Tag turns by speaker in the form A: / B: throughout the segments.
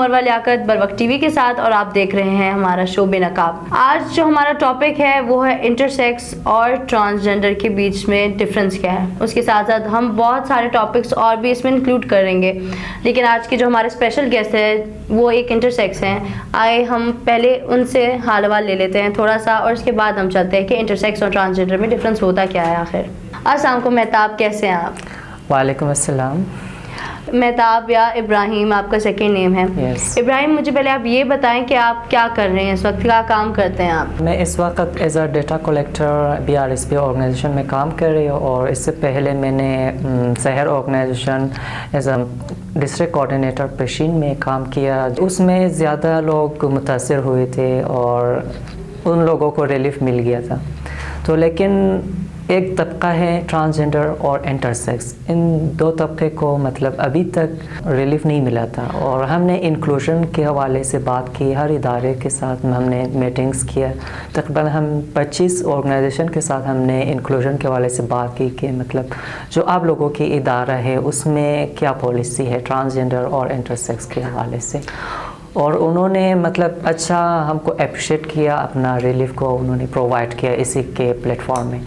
A: مروہ لیاقت بروقت T V کے ساتھ، اور آپ دیکھ رہے ہیں ہمارا شو بے نقاب۔ آج جو ہمارا ٹاپک ہے وہ ہے انٹرسیکس اور ٹرانسجنڈر کے بیچ میں ڈفرینس کیا ہے۔ اس کے ساتھ ساتھ ہم بہت سارے ٹاپکس اور بھی اس میں انکلوڈ کریں گے، لیکن آج کے جو ہمارے اسپیشل گیسٹ ہیں وہ ایک انٹرسیکس ہیں۔ آئے ہم پہلے ان سے حال حوال لے لیتے ہیں تھوڑا سا، اور اس کے بعد ہم چلتے ہیں کہ انٹرسیکس اور ٹرانسجنڈر میں ڈفرینس ہوتا کیا ہے آخر۔ السلام علیکم مہتاب، کیسے ہیں آپ؟
B: وعلیکم السلام۔
A: مہتاب یا ابراہیم آپ کا سیکنڈ نیم ہے؟ ابراہیم، مجھے پہلے آپ یہ بتائیں کہ آپ کیا کر رہے ہیں اس وقت، کیا کام کرتے ہیں آپ؟
B: میں اس وقت as a data collector BRSP organization میں کام کر رہی ہوں، اور اس سے پہلے میں نے Sehar organization as a district coordinator Pishin میں کام کیا۔ اس میں زیادہ لوگ متاثر ہوئے تھے اور ان لوگوں کو ریلیف مل گیا تھا۔ تو لیکن ایک طبقہ ہے ٹرانسجنڈر اور انٹرسیکس، ان دو طبقے کو مطلب ابھی تک ریلیف نہیں ملا تھا، اور ہم نے انکلوژن کے حوالے سے بات کی۔ ہر ادارے کے ساتھ ہم نے میٹنگز کیا، تقریباً ہم 25 آرگنائزیشن کے ساتھ ہم نے انکلوژن کے حوالے سے بات کی کہ مطلب جو آپ لوگوں کی ادارہ ہے اس میں کیا پالیسی ہے ٹرانسجنڈر اور انٹرسیکس کے حوالے سے، اور انہوں نے مطلب اچھا ہم کو اپریشیٹ کیا، اپنا ریلیف کو انہوں نے پرووائڈ کیا اسی کے پلیٹ فارم میں،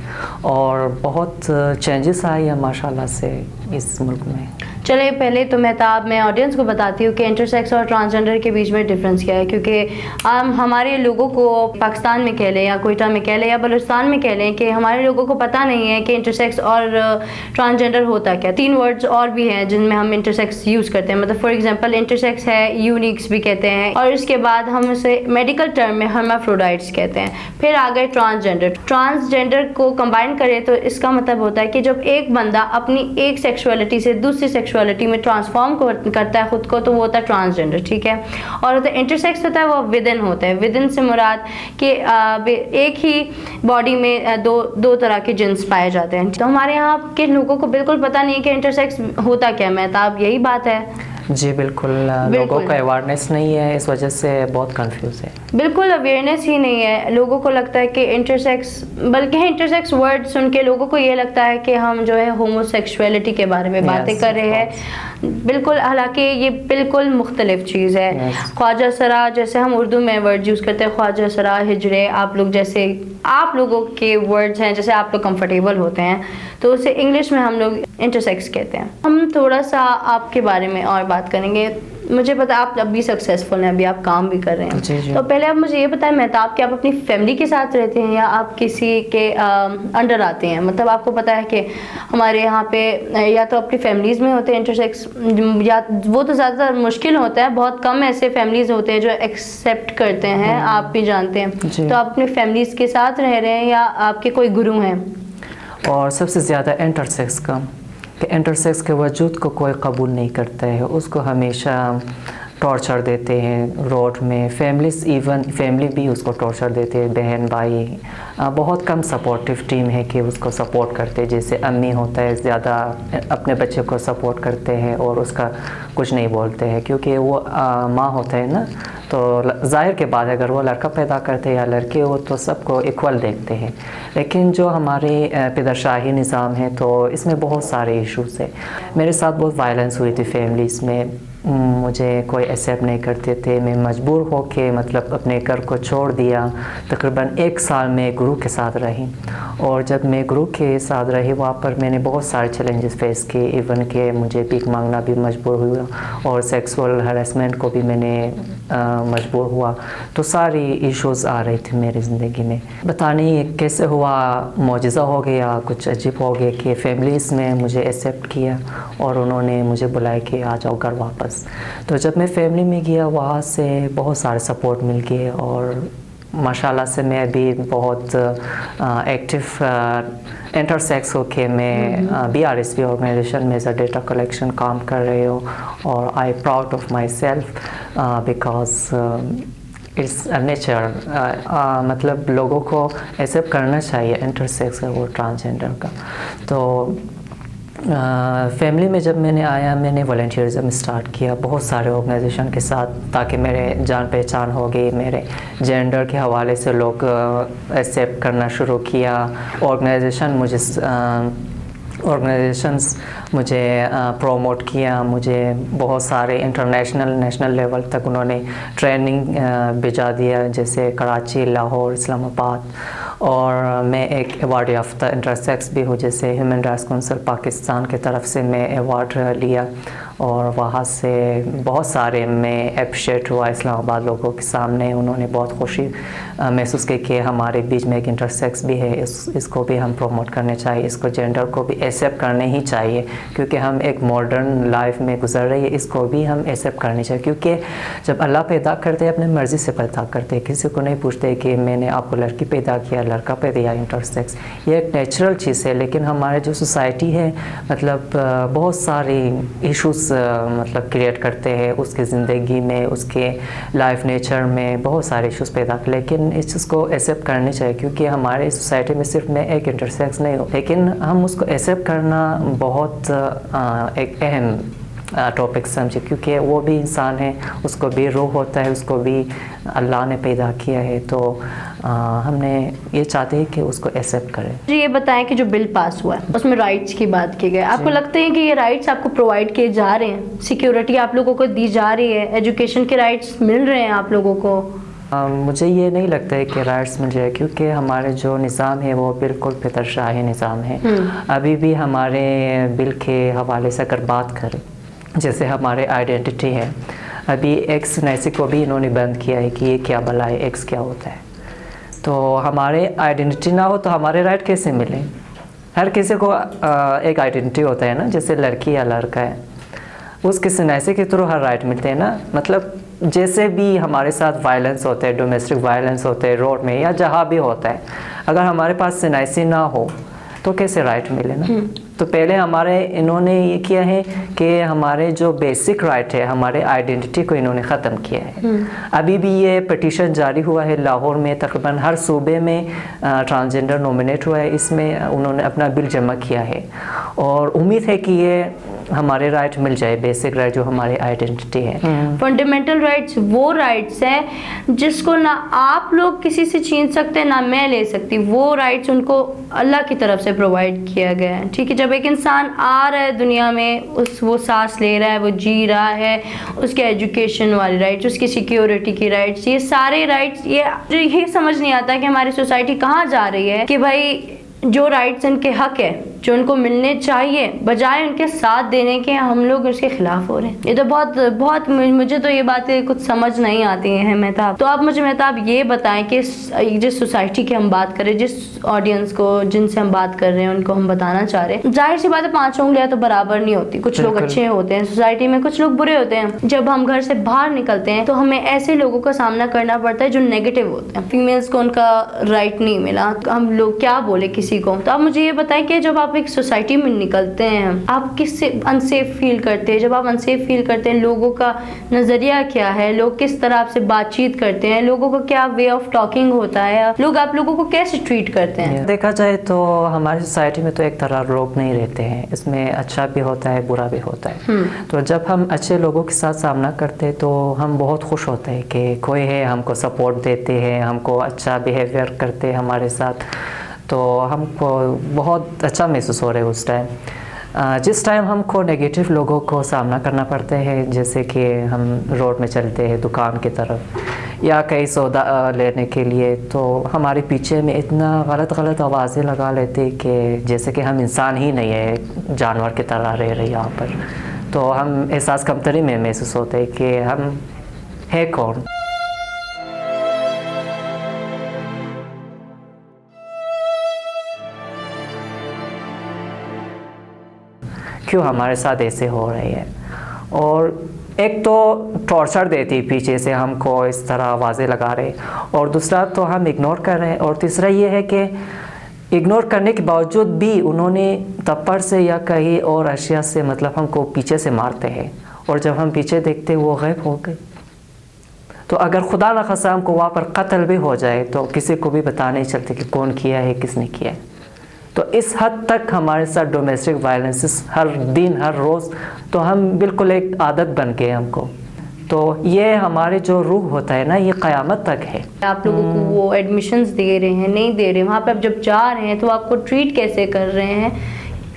B: اور بہت چینجز آئی ہیں ماشاءاللہ سے اس ملک میں۔
A: چلے پہلے تو مہتاب میں آڈینس کو بتاتی ہوں کہ انٹرسیکس اور ٹرانسجنڈر کے بیچ میں ڈفرینس کیا ہے، کیونکہ ہمارے لوگوں کو پاکستان میں کہہ لیں یا کوئٹہ میں کہہ لیں یا بلوچستان میں کہہ لیں کہ ہمارے لوگوں کو پتہ نہیں ہے کہ انٹرسیکس اور ٹرانسجنڈر ہوتا کیا۔ 3 ورڈز اور بھی ہیں جن میں ہم انٹرسیکس یوز کرتے ہیں، مطلب فار ایگزامپل انٹرسیکس ہے یونیکس بھی کہتے ہیں، اور اس کے بعد ہم اسے میڈیکل ٹرم میں ہرمافروڈائٹس کہتے ہیں۔ پھر آ گئے ٹرانسجنڈر کو کمبائن کرے تو اس کا مطلب ہوتا ہے کہ جب ایک بندہ اپنی ایک سیکشولیٹی سے دوسری سیکشولیٹی میں ٹرانسفارم کرتا ہے خود کو، تو وہ ہوتا ہے ٹرانسجنڈر، ٹھیک ہے۔ اور ہوتا ہے انٹرسیکس ہوتا ہے وہ ودن ہوتا ہے۔ ودن سے مراد کہ ایک ہی باڈی میں دو طرح کے جنس پائے جاتے ہیں۔ تو ہمارے یہاں کے لوگوں کو بالکل پتہ نہیں ہے کہ انٹرسیکس ہوتا کیا ہے، مہتاب یہی بات ہے؟
B: جی بالکل، لوگوں کا اویئرنیس نہیں ہے، اس وجہ سے بہت کنفیوز ہے۔
A: بالکل اویئرنیس ہی نہیں ہے، لوگوں کو لگتا ہے کہ انٹرسیکس، بلکہ انٹرسیکس ورڈ سن کے لوگوں کو یہ لگتا ہے کہ ہم جو ہے ہومو سیکشولیٹی کے بارے میں باتیں کر رہے ہیں، بالکل، حالانکہ یہ بالکل مختلف چیز ہے۔ خواجہ سرا جیسے ہم اردو میں ورڈ یوز کرتے ہیں، خواجہ سرا، ہجرے، آپ لوگ جیسے آپ لوگوں کے ورڈز ہیں جیسے آپ لوگ کمفرٹیبل ہوتے ہیں، تو اسے انگلش میں ہم لوگ انٹرسیکس کہتے ہیں۔ ہم تھوڑا سا آپ کے بارے میں اور بات کریں گے۔ مجھے پتا آپ ابھی سکسیزفل ہیں، ابھی آپ کام بھی کر رہے ہیں،
B: جی۔
A: تو پہلے آپ مجھے یہ بتائیں مہتاب کہ آپ اپنی فیملی کے ساتھ رہتے ہیں یا آپ کسی کے انڈر آتے ہیں؟ مطلب آپ کو پتا ہے کہ ہمارے یہاں پہ یا تو اپنی فیملیز میں ہوتے ہیں انٹرسیکس، یا وہ تو زیادہ تر مشکل ہوتا ہے، بہت کم ایسے فیملیز ہوتے ہیں جو ایکسیپٹ کرتے ہیں، آپ بھی جانتے ہیں۔ تو آپ اپنی فیملیز کے ساتھ رہ رہے ہیں یا آپ کے کوئی گرو ہیں؟
B: اور سب سے زیادہ انٹرسیکس کا، کہ انٹرسیکس کے وجود کو کوئی قبول نہیں کرتا ہے، اس کو ہمیشہ ٹارچر دیتے ہیں روڈ میں، ایون فیملی بھی اس کو ٹارچر دیتے ہیں، بہن بھائی، بہت کم سپورٹیو ٹیم ہے کہ اس کو سپورٹ کرتے، جیسے امی ہوتا ہے زیادہ اپنے بچے کو سپورٹ کرتے ہیں اور اس کا کچھ نہیں بولتے ہیں، کیونکہ وہ ماں ہوتا ہے نا، تو ظاہر کے بعد اگر وہ لڑکا پیدا کرتے یا لڑکی ہو تو سب کو ایکول دیکھتے ہیں۔ لیکن جو ہمارے پدر شاہی نظام ہے تو اس میں بہت سارے ایشوز ہیں۔ میرے ساتھ بہت وائلنس ہوئی تھی فیملیز میں، مجھے کوئی ایکسیپٹ نہیں کرتے تھے، میں مجبور ہو کے مطلب اپنے گھر کو چھوڑ دیا۔ تقریباً 1 سال میں گرو کے ساتھ رہی، اور جب میں گرو کے ساتھ رہی وہاں پر میں نے بہت سارے چیلنجز فیس کیے، ایون کہ مجھے بھیک مانگنا بھی مجبور ہوا، اور سیکسول ہراسمنٹ کو بھی میں نے مجبور ہوا۔ تو ساری ایشوز آ رہی تھی میری زندگی میں، پتہ نہیں کیسے ہوا، معجزہ ہو گیا، کچھ عجیب ہو گیا کہ فیملیز میں مجھے ایکسیپٹ کیا اور انہوں نے مجھے بلایا کہ آ جاؤ گھر واپس۔ تو جب میں فیملی میں گیا وہاں سے بہت سارے سپورٹ مل گئے، اور ماشاءاللہ سے میں ابھی بہت ایکٹیو انٹرسیکس ہو کے میں BRSP آرگنائزیشن میں ایز اے ڈیٹا کلیکشن کام کر رہی ہوں، اور I proud of myself because it's nature, مطلب لوگوں کو ایکسیپٹ کرنا چاہیے انٹرسیکس کا اور ٹرانسجنڈر کا۔ تو فیملی میں جب میں نے آیا، میں نے والنٹیئرزم اسٹارٹ کیا بہت سارے آرگنائزیشن کے ساتھ، تاکہ میرے جان پہچان ہو گئی، میرے جینڈر کے حوالے سے لوگ ایکسیپٹ کرنا شروع کیا، آرگنائزیشن مجھے آرگنائزیشنز مجھے پروموٹ کیا، مجھے بہت سارے انٹرنیشنل نیشنل لیول تک انہوں نے ٹریننگ بھیجا دیا، جیسے کراچی، لاہور، اسلام آباد. اور میں ایک ایوارڈ یافتہ انٹرسیکس بھی ہوں، جیسے ہیومن رائٹس کونسل پاکستان کی طرف سے میں ایوارڈ لیا، اور وہاں سے بہت سارے میں اپریشیٹ ہوا اسلام آباد لوگوں کے سامنے. انہوں نے بہت خوشی محسوس کی کہ ہمارے بیچ میں ایک انٹرسیکس بھی ہے، اس کو بھی ہم پروموٹ کرنے چاہیے، اس کو جینڈر کو بھی ایکسیپٹ کرنے ہی چاہیے، کیونکہ ہم ایک ماڈرن لائف میں گزر رہی ہے، اس کو بھی ہم ایکسیپٹ کرنی چاہیے. کیونکہ جب اللہ پیدا کرتے ہیں اپنے مرضی سے پیدا کرتے ہیں، کسی کو نہیں پوچھتے کہ میں نے آپ کو لڑکی پیدا کیا، لڑکا پیدا یا انٹرسیکس. یہ ایک نیچرل چیز ہے. لیکن ہمارے جو سوسائٹی ہے مطلب بہت ساری ایشوز مطلب کریٹ کرتے ہیں اس کی زندگی میں، اس کے لائف نیچر میں بہت سارے ایشوز پیدا. لیکن اس چیز کو ایکسیپٹ کرنی چاہیے، کیونکہ ہمارے سوسائٹی میں صرف میں ایک انٹرسیکس نہیں ہوں، لیکن ہم اس کو ایکسیپٹ کرنا بہت ایک اہم ٹاپک سمجھے، کیونکہ وہ بھی انسان ہے، اس کو بھی روح ہوتا ہے، اس کو بھی اللہ نے پیدا کیا ہے. تو ہم نے یہ چاہتے ہیں کہ اس کو ایکسیپٹ کریں.
A: جی یہ بتائیں کہ جو بل پاس ہوا ہے اس میں رائٹس کی بات کی گئی، آپ کو لگتا ہے کہ یہ رائٹس آپ کو پرووائڈ کیے جا رہے ہیں، سیکیورٹی آپ لوگوں کو دی جا رہی ہے، ایجوکیشن کے رائٹس مل رہے ہیں آپ لوگوں کو؟
B: مجھے یہ نہیں لگتا ہے کہ رائٹس مل جائے، کیونکہ ہمارے جو نظام ہے وہ بالکل فطر شاہی نظام ہے. ابھی بھی ہمارے بل کے حوالے سے اگر بات کریں، جیسے ہمارے آئیڈینٹی ہے، ابھی ایکس نیسی کو بھی انہوں نے بند کیا ہے کہ یہ کیا بلا ہے، ایکس کیا ہوتا ہے. تو ہمارے آئیڈینٹی نہ ہو تو ہمارے رائٹ کیسے ملیں؟ ہر کسی کو ایک آئیڈینٹی ہوتا ہے نا، جیسے لڑکی یا لڑکا ہے، اس کسی نیسی کے تھرو ہر رائٹ ملتے ہیں نا. مطلب جیسے بھی ہمارے ساتھ وائلنس ہوتا ہے، ڈومیسٹک وائلنس ہوتے ہے روڈ میں یا جہاں بھی ہوتا ہے، اگر ہمارے پاس سنائسی نہ ہو تو کیسے رائٹ ملے نا. تو پہلے انہوں نے یہ کیا ہے کہ ہمارے جو بیسک رائٹ ہے، ہمارے آئیڈینٹی کو انہوں نے ختم کیا ہے. ابھی بھی یہ پٹیشن جاری ہوا ہے لاہور میں، تقریباً ہر صوبے میں ٹرانسجنڈر نومینیٹ ہوا ہے، اس میں انہوں نے اپنا بل جمع کیا ہے، اور امید ہے کہ یہ ہمارے رائٹ مل جائے، بیسک رائٹ جو ہمارے آئیڈینٹی ہے.
A: فنڈامنٹل رائٹس وہ رائٹس ہیں جس کو نہ آپ لوگ کسی سے چھین سکتے نہ میں لے سکتی، وہ رائٹس ان کو اللہ کی طرف سے پرووائڈ کیا گیا ہے. ٹھیک ہے، جب ایک انسان آ رہا ہے دنیا میں، وہ سانس لے رہا ہے، وہ جی رہا ہے، اس کے ایجوکیشن والی رائٹس، اس کی سیکیورٹی کی رائٹس، یہ سارے رائٹس، یہ سمجھ نہیں آتا کہ ہماری سوسائٹی کہاں جا رہی ہے کہ بھائی جو رائٹس ان کے حق ہے، جو ان کو ملنے چاہیے، بجائے ان کے ساتھ دینے کے ہم لوگ اس کے خلاف ہو رہے ہیں. یہ تو بہت مجھے تو یہ باتیں کچھ سمجھ نہیں آتی ہیں مہتاب. تو آپ مجھے مہتاب یہ بتائیں کہ جس سوسائٹی کی ہم بات کریں، جس آڈینس کو جن سے ہم بات کر رہے ہیں، ان کو ہم بتانا چاہ رہے ہیں، ظاہر سی بات ہے 5 انگلیاں تو برابر نہیں ہوتی. کچھ لوگ اچھے ہوتے ہیں سوسائٹی میں، کچھ لوگ برے ہوتے ہیں. جب ہم گھر سے باہر نکلتے ہیں تو ہمیں ایسے لوگوں کا سامنا کرنا پڑتا ہے جو نیگیٹو ہوتے ہیں. فیمیلز کو ان کا رائٹ نہیں ملا، ہم لوگ کیا بولے کسی کو. تو آپ مجھے یہ بتائیں کہ جب آپ ایک سوسائٹی میں نکلتے ہیں، آپ کس سے انسیف فیل کرتے ہیں؟ جب آپ انسیف فیل کرتے ہیں، لوگوں کا نظریہ کیا ہے، لوگ کس طرح آپ سے بات چیت کرتے ہیں، لوگوں کا کیا وے آف ٹاکنگ ہوتا ہے، لوگ آپ لوگوں کو کیسے ٹریٹ کرتے ہیں؟
B: دیکھا جائے تو ہماری سوسائٹی میں تو ایک طرح لوگ نہیں رہتے ہیں، اس میں اچھا بھی ہوتا ہے، برا بھی ہوتا ہے. تو جب ہم اچھے لوگوں کے ساتھ سامنا کرتے ہیں تو ہم بہت خوش ہوتے ہیں کہ کوئی ہے ہم کو سپورٹ دیتے ہیں، ہم کو اچھا بیہیویئر کرتے ہیں ہمارے ساتھ، تو ہم کو بہت اچھا محسوس ہو رہا ہے اس ٹائم. جس ٹائم ہم کو نیگیٹو لوگوں کو سامنا کرنا پڑتا ہے، جیسے کہ ہم روڈ میں چلتے ہیں دکان کی طرف یا کئی سودا لینے کے لیے، تو ہمارے پیچھے میں اتنا غلط آوازیں لگا لیتے کہ جیسے کہ ہم انسان ہی نہیں ہے، جانور کی طرح رہ رہے یہاں پر. تو ہم احساس کمتری میں محسوس ہوتے ہیں کہ ہم ہے کون. کیوں ہمارے ساتھ ایسے ہو رہے ہیں؟ اور ایک تو ٹارچر دیتی پیچھے سے ہم کو اس طرح آوازیں لگا رہے، اور دوسرا تو ہم اگنور کر رہے ہیں، اور تیسرا یہ ہے کہ اگنور کرنے کے باوجود بھی انہوں نے تپڑ سے یا کہیں اور اشیاء سے مطلب ہم کو پیچھے سے مارتے ہیں، اور جب ہم پیچھے دیکھتے وہ غائب ہو گئے. تو اگر خدا نخواستہ ہم کو وہاں پر قتل بھی ہو جائے تو کسی کو بھی پتہ نہیں چلتے کہ کون کیا ہے، کس نے کیا ہے. تو اس حد تک ہمارے ساتھ ڈومیسٹک وائلنسز ہر دن ہر روز، تو ہم بالکل ایک عادت بن گئے ہم کو. تو یہ ہمارے جو روح ہوتا ہے نا، یہ قیامت تک ہے.
A: آپ لوگوں کو وہ ایڈمیشنز دے رہے ہیں، نہیں دے رہے، وہاں پہ آپ جب جا رہے ہیں تو آپ کو ٹریٹ کیسے کر رہے ہیں؟